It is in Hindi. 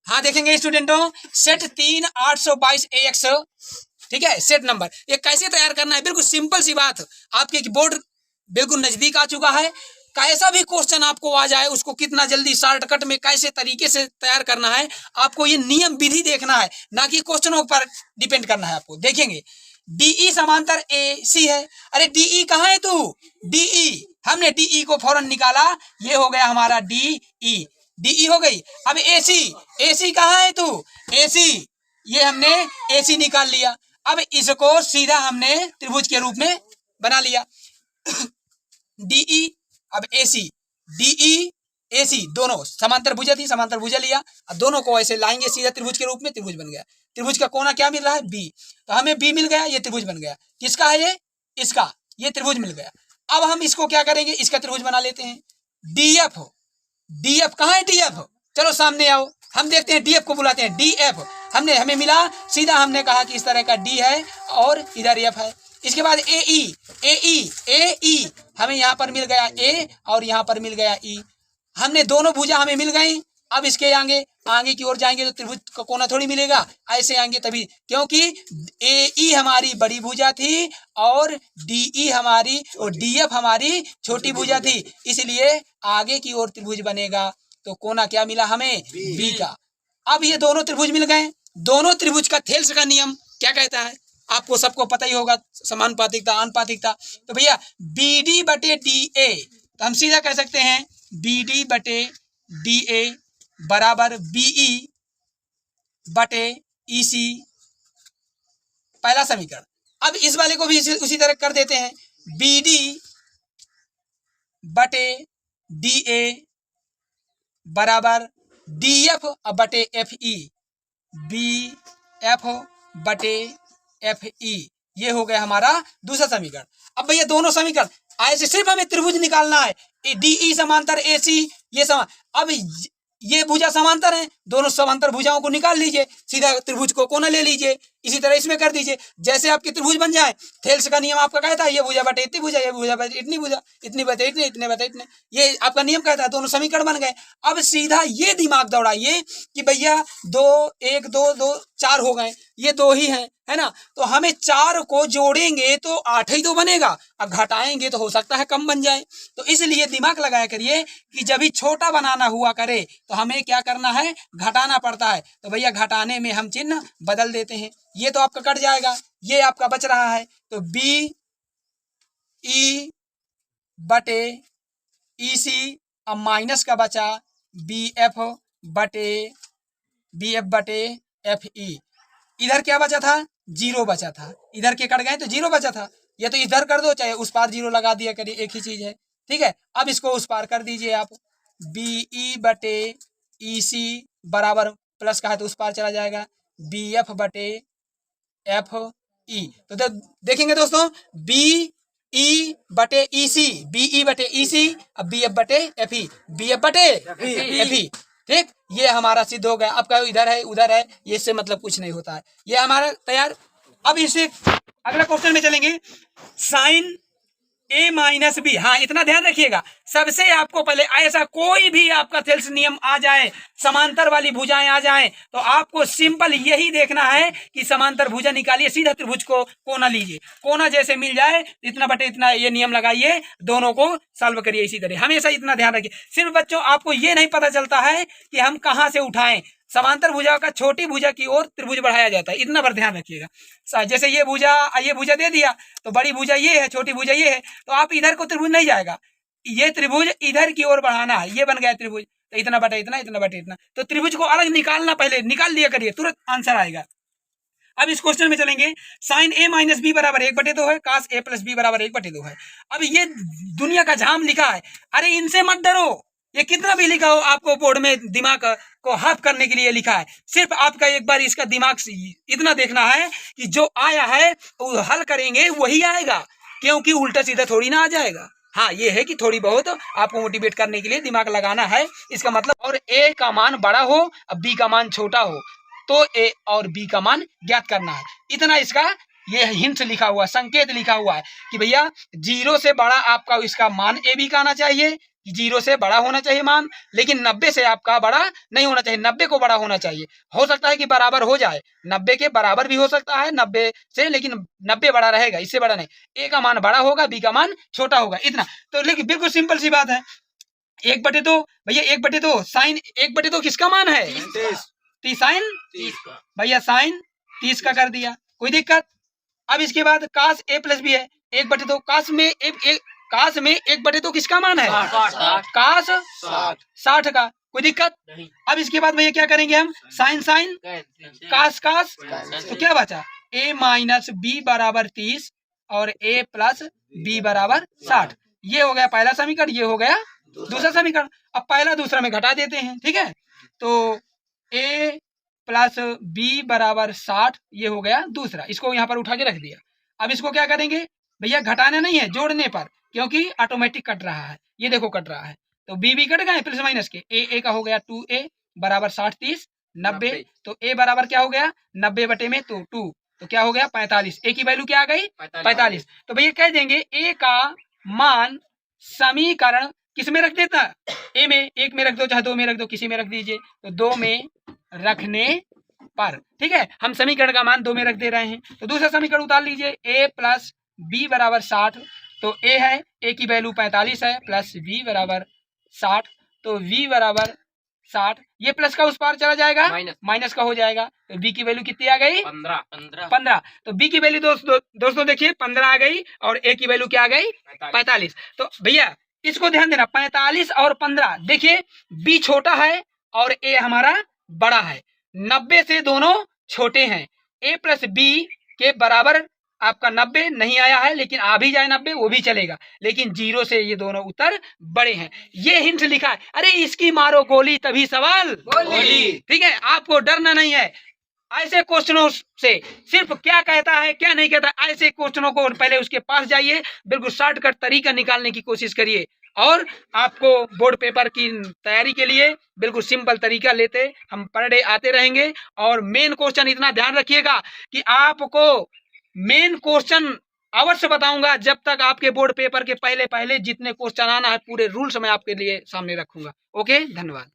हाँ देखेंगे स्टूडेंटों, सेट 3 822 AX, ठीक है, सेट नंबर ये कैसे तैयार करना है, बिल्कुल सिंपल सी बात। आपके बोर्ड बिल्कुल नजदीक आ चुका है, कैसा भी क्वेश्चन आपको आ जाए उसको कितना जल्दी शॉर्टकट में कैसे तरीके से तैयार करना है, आपको ये नियम विधि देखना है, ना कि क्वेश्चनों पर डिपेंड करना है आपको। देखेंगे डीई समांतर AC है। अरे डीई कहाँ है तू? डीई, हमने डीई को फौरन निकाला, ये हो गया हमारा डीई, डीई हो गई। अब AC, AC कहाँ है तू? AC, ये हमने AC निकाल लिया। अब इसको सीधा हमने त्रिभुज के रूप में बना लिया। डीई अब AC, डीई AC दोनों समांतर भुजा थी, समांतर भुजा लिया, अब दोनों को ऐसे लाएंगे सीधा त्रिभुज के रूप में, त्रिभुज बन गया। त्रिभुज का कोना क्या मिल रहा है? B, तो हमें B मिल गया, ये त्रिभुज बन गया। किसका है ये? इसका, ये त्रिभुज मिल गया। अब हम इसको क्या करेंगे, इसका त्रिभुज बना लेते हैं। DF, DF कहाँ है? DF चलो सामने आओ, हम देखते हैं, DF को बुलाते हैं DF। हमें मिला सीधा, हमने कहा कि इस तरह का D है और इधर F है। इसके बाद AE हमें यहाँ पर मिल गया A और यहाँ पर मिल गया E। हमने दोनों भुजा हमें मिल गई। अब इसके आगे की ओर जाएंगे तो त्रिभुज का कोना थोड़ी मिलेगा, ऐसे आएंगे तभी, क्योंकि AE हमारी बड़ी भुजा थी और DE हमारी और DF हमारी छोटी भुजा थी, इसलिए आगे की ओर त्रिभुज बनेगा। तो कोना क्या मिला हमें? B का। अब ये दोनों त्रिभुज मिल गए। दोनों त्रिभुज का थेल्स का नियम क्या कहता है, आपको सबको पता ही होगा, समानुपातिकता, आनुपातिकता। तो भैया BD बटे DA, तो हम सीधा कह सकते हैं BD बटे DA बराबर BE बटे EC, पहला समीकरण। अब इस वाले को भी उसी तरह कर देते हैं, BD बटे DA बराबर DF बटे FE, BF बटे FE, ये हो गया हमारा दूसरा समीकरण। अब भैया दोनों समीकरण ऐसे सिर्फ हमें त्रिभुज निकालना है, DE समांतर AC, ये अब ये भुजा समांतर है, दोनों समांतर भुजाओं को निकाल लीजिए, सीधा त्रिभुज को कोना ले लीजिए, इसी तरह इसमें कर दीजिए। जैसे आपके त्रिभुज बन जाए, थेल्स का नियम आपका कहता है ये भुजा बटे इतनी भुजा, ये भुजा बटे इतनी भुजा, इतनी बटे इतने, इतने बटे इतने, ये आपका नियम कहता है। दोनों समीकरण बन गए। अब सीधा ये दिमाग दौड़ाइए कि भैया 2 1 2 2 4 हो गए, ये 2 ही हैं, है ना, तो हमें 4 को जोड़ेंगे तो 8 ही तो बनेगा, अब घटाएंगे तो हो सकता है कम बन जाए। तो इसलिए दिमाग लगाया करिए कि जब भी छोटा बनाना हुआ करे तो हमें क्या करना है, घटाना पड़ता है। तो भैया घटाने में हम चिन्ह बदल देते हैं, ये तो आपका कट जाएगा, ये आपका बच रहा है, तो BE बटे EC, अब माइनस का बचा BF बटे FE। इधर क्या बचा था? 0 बचा था, इधर के कट गए तो 0 बचा था, ये तो इधर कर दो, चाहे उस पार 0 लगा दिया करिए, एक ही चीज है, ठीक है। अब इसको उस पार कर दीजिए आप, BE बटे EC बराबर, प्लस का है तो उस पार चला जाएगा, BF बटे FE। तो देखेंगे दोस्तों, BE बटे EC, BE बटे EC, अब BF बटे FE, BF बटे FE, ठीक, ये हमारा सिद्ध हो गया। अब कहो इधर है उधर है, ये इससे मतलब कुछ नहीं होता है, ये हमारा तैयार। अब इसे अगला क्वेश्चन में चलेंगे, साइन A माइनस B। हाँ इतना ध्यान रखिएगा, सबसे आपको पहले ऐसा कोई भी आपका थेल्स नियम आ जाए, समांतर वाली भुजाएं आ जाएं, तो आपको सिंपल यही देखना है कि समांतर भुजा निकालिए, सीधा त्रिभुज को कोना लीजिए, कोना जैसे मिल जाए इतना बटे इतना, ये नियम लगाइए, दोनों को सॉल्व करिए इसी तरह। हमेशा इतना ध्यान रखिए। सिर्फ बच्चों आपको ये नहीं पता चलता है कि हम कहाँ से उठाएं, समांतर भुजा का छोटी भुजा की ओर त्रिभुज बढ़ाया जाता है, इतना पर ध्यान रखिएगा। जैसे ये भुजा दे दिया तो बड़ी भुजा ये है, छोटी भुजा ये है, तो आप इधर को त्रिभुज नहीं जाएगा, ये त्रिभुज इधर की ओर बढ़ाना है, ये बन गया त्रिभुज, तो इतना बटे इतना, इतना बटे इतना, तो त्रिभुज को अलग निकालना, पहले निकाल लिया करिए, तुरंत आंसर आएगा। अब इस क्वेश्चन में चलेंगे, साइन A माइनस B बराबर 1/2 है, कास A प्लस B बराबर 1/2 है। अब ये दुनिया का झाम लिखा है, अरे इनसे मत डरो, ये कितना भी लिखा हो, आपको बोर्ड में दिमाग को हाफ करने के लिए लिखा है, सिर्फ आपका एक बार इसका दिमाग से इतना देखना है कि जो आया है वो हल करेंगे वही आएगा, क्योंकि उल्टा सीधा थोड़ी ना आ जाएगा। हाँ ये है कि थोड़ी बहुत आपको मोटिवेट करने के लिए दिमाग लगाना है, इसका मतलब, और A का मान बड़ा हो और B का मान छोटा हो तो A और B का मान ज्ञात करना है। इतना इसका ये हिंट लिखा हुआ, संकेत लिखा हुआ है कि भैया 0 से बड़ा आपका इसका मान AB का आना चाहिए, 0 से बड़ा होना चाहिए मान, लेकिन 90 से आपका बड़ा नहीं होना चाहिए, 90 को बड़ा होना चाहिए। हो सकता है कि बराबर हो जाए, 90 के बराबर भी हो सकता है 90 से, लेकिन 90 बड़ा रहेगा, इससे बड़ा नहीं। ए का मान बड़ा होगा, बी का मान छोटा होगा, इतना। तो लेकिन बिल्कुल सिंपल सी बात है। 1/2 भैया, 1/2 साइन 1/2 किसका मान है? 30 साइन 30 भैया, साइन 30 का कर दिया, कोई दिक्कत? अब इसके बाद कास a प्लस बी है, 1/2 कास में 1/2 किसका मान है? कास 60 का, कोई दिक्कत नहीं। अब इसके बाद भैया क्या करेंगे हम? साइन साइन कास कास, तो क्या बचा? a माइनस बी बराबर 30 और a प्लस बी बराबर 60। ये हो गया पहला समीकरण, ये हो गया दूसरा समीकरण। अब पहला दूसरा में घटा देते हैं, ठीक है? तो a प्लस बी बराबर 60, ये हो गया दूसरा, इसको यहाँ पर उठा के रख दिया। अब इसको क्या करेंगे भैया? घटाना नहीं है, जोड़ने पर, क्योंकि ऑटोमेटिक कट रहा है, ये देखो कट रहा है, तो बी भी कट गए प्लस माइनस के। ए का हो गया 2a बराबर 60 30 90, तो a बराबर क्या हो गया? 90 बटे में तो 2, तो क्या हो गया? 45। a की वैल्यू क्या आ गई? 45। तो भैया कह देंगे a का मान समीकरण किस में रख देता? ए में, 1 में रख दो, चाहे 2 में रख दो, किसी में रख दीजिए, तो 2 में रखने पर, ठीक है, हम समीकरण का मान 2 में रख दे रहे हैं। तो दूसरा समीकरण उतार लीजिए, a प्लस बी बराबर 60, तो a है, a की वैल्यू 45 है, प्लस b बराबर 60, तो v बराबर 60, ये प्लस का उस पार चला जाएगा, माइनस का हो जाएगा, तो b की वैल्यू कितनी आ गई? 15। तो b की वैल्यू दोस्तों देखिए 15 आ गई, और a की वैल्यू क्या आ गई? 45। तो भैया इसको ध्यान देना, 45 और 15, देखिए b छोटा है और a हमारा बड़ा है, 90 से दोनों छोटे हैं। a प्लस बी के बराबर आपका 90 नहीं आया है, लेकिन आ भी जाए 90 वो भी चलेगा, लेकिन 0 से ये दोनों उत्तर बड़े हैं। ये हिंट लिखा है, अरे इसकी मारो गोली तभी सवाल गोली, ठीक है? आपको डरना नहीं है ऐसे क्वेश्चनों से, सिर्फ क्या कहता है क्या नहीं कहता, ऐसे क्वेश्चनों को पहले उसके पास जाइए, बिल्कुल शॉर्टकट तरीका निकालने की कोशिश करिए, और आपको बोर्ड पेपर की तैयारी के लिए बिल्कुल सिंपल तरीका लेते हम पर डे आते रहेंगे। और मेन क्वेश्चन इतना ध्यान रखिएगा कि आपको मेन क्वेश्चन अवश्य बताऊंगा, जब तक आपके बोर्ड पेपर के पहले जितने क्वेश्चन आना है पूरे रूल्स मैं आपके लिए सामने रखूंगा। ओके, धन्यवाद।